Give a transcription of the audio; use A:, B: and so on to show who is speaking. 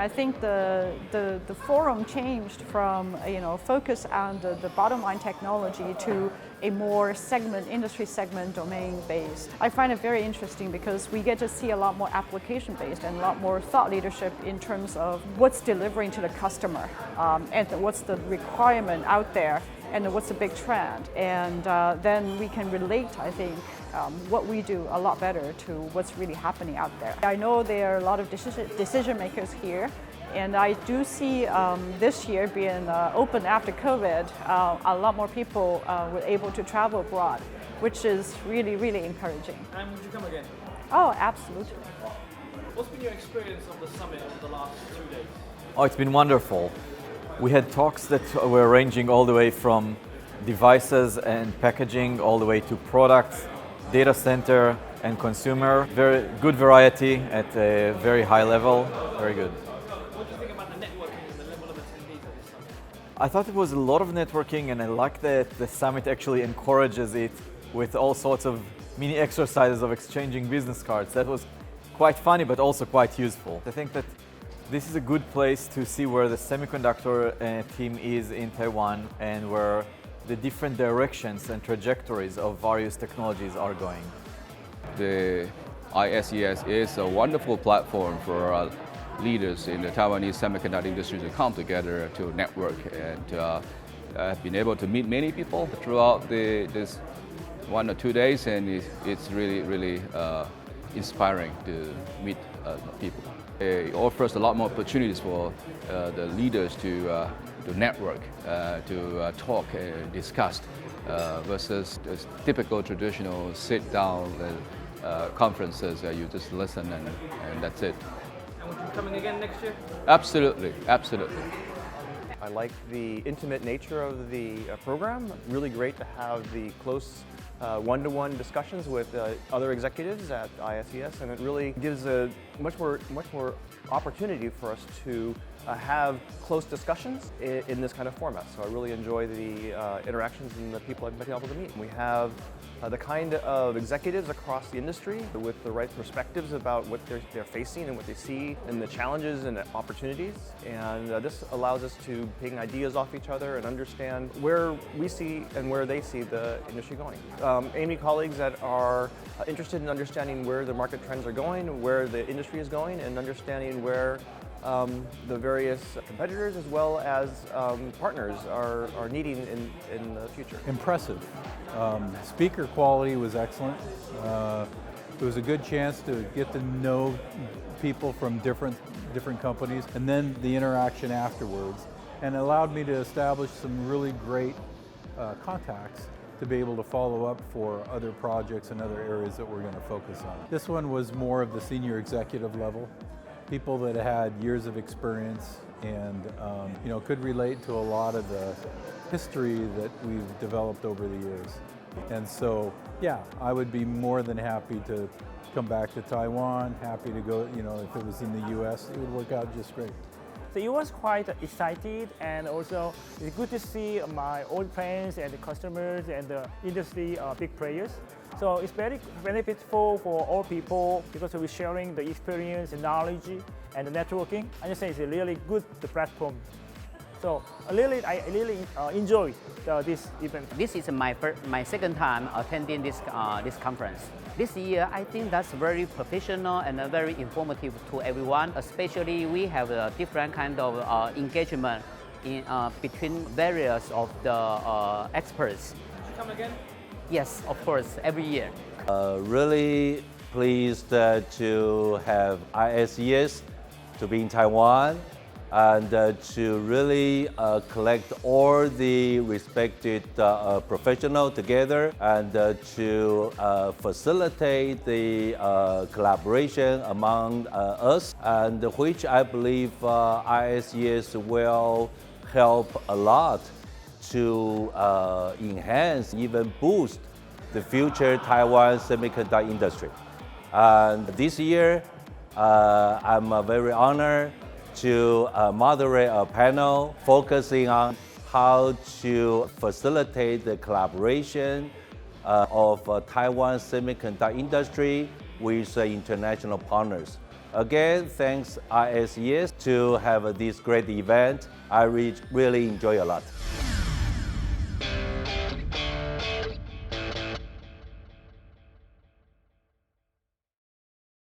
A: I think the forum changed from focus on the bottom line technology to a more industry segment domain based. I find it very interesting because we get to see a lot more application based and a lot more thought leadership in terms of what's delivering to the customer and what's the requirement out there and what's the big trend. And then we can relate, I think, what we do a lot better to what's really happening out there. I know there are a lot of decision makers here, and I do see this year being open after COVID, a lot more people were able to travel abroad, which is really, really encouraging.
B: And would you come again?
A: Oh, absolutely.
B: What's been your experience of the summit over the last 2 days?
C: Oh, it's been wonderful. We had talks that were ranging all the way from devices and packaging all the way to products, data center and consumer. Very good variety at a very high level. Very good.
B: What do you think about the networking and the level of attendees at this summit?
C: I thought it was a lot of networking, and I like that the summit actually encourages it with all sorts of mini exercises of exchanging business cards. That was quite funny, but also quite useful. I think that this is a good place to see where the semiconductor team is in Taiwan and where the different directions and trajectories of various technologies are going.
D: The ISES is a wonderful platform for leaders in the Taiwanese semiconductor industry to come together to network, and I've been able to meet many people throughout this 1 or 2 days, and it's really inspiring to meet people. It offers a lot more opportunities for the leaders to network, to talk and discuss, versus the typical traditional sit-down conferences where you just listen and that's it.
B: And would you be coming again next year?
D: Absolutely, absolutely.
E: I like the intimate nature of the program. Really great to have the close one-to-one discussions with other executives at ISES, and it really gives a much more opportunity for us to have close discussions in this kind of format. So I really enjoy the interactions and the people I've been able to meet. We have the kind of executives across the industry with the right perspectives about what they're facing and what they see and the challenges and the opportunities. And this allows us to ping ideas off each other and understand where we see and where they see the industry going. Amy colleagues that are interested in understanding where the market trends are going, where the industry is going, and understanding where the various competitors as well as partners are needing in the future.
F: Impressive. Speaker quality was excellent. It was a good chance to get to know people from different companies, and then the interaction afterwards, and it allowed me to establish some really great contacts to be able to follow up for other projects and other areas that we're going to focus on. This one was more of the senior executive level, people that had years of experience and could relate to a lot of the history that we've developed over the years. And so, yeah, I would be more than happy to come back to Taiwan, happy to go, if it was in the US, it would work out just great.
G: So it was quite excited, and also it's good to see my old friends and the customers and the industry big players. So it's very beneficial for all people because we're sharing the experience and knowledge and the networking. I just say it's a really good platform. So I really enjoyed this event.
H: This is my second time attending this conference. This year, I think that's very professional and very informative to everyone. Especially, we have a different kind of engagement between various of the experts.
B: Would you come again?
H: Yes, of course, every year.
I: Really pleased to have ISES to be in Taiwan and to really collect all the respected professionals together and to facilitate the collaboration among us, and which I believe ISES will help a lot to enhance, even boost the future Taiwan semiconductor industry. And this year, I'm very honored to moderate a panel focusing on how to facilitate the collaboration of Taiwan semiconductor industry with international partners. Again, thanks ISES to have this great event. I really enjoy a lot.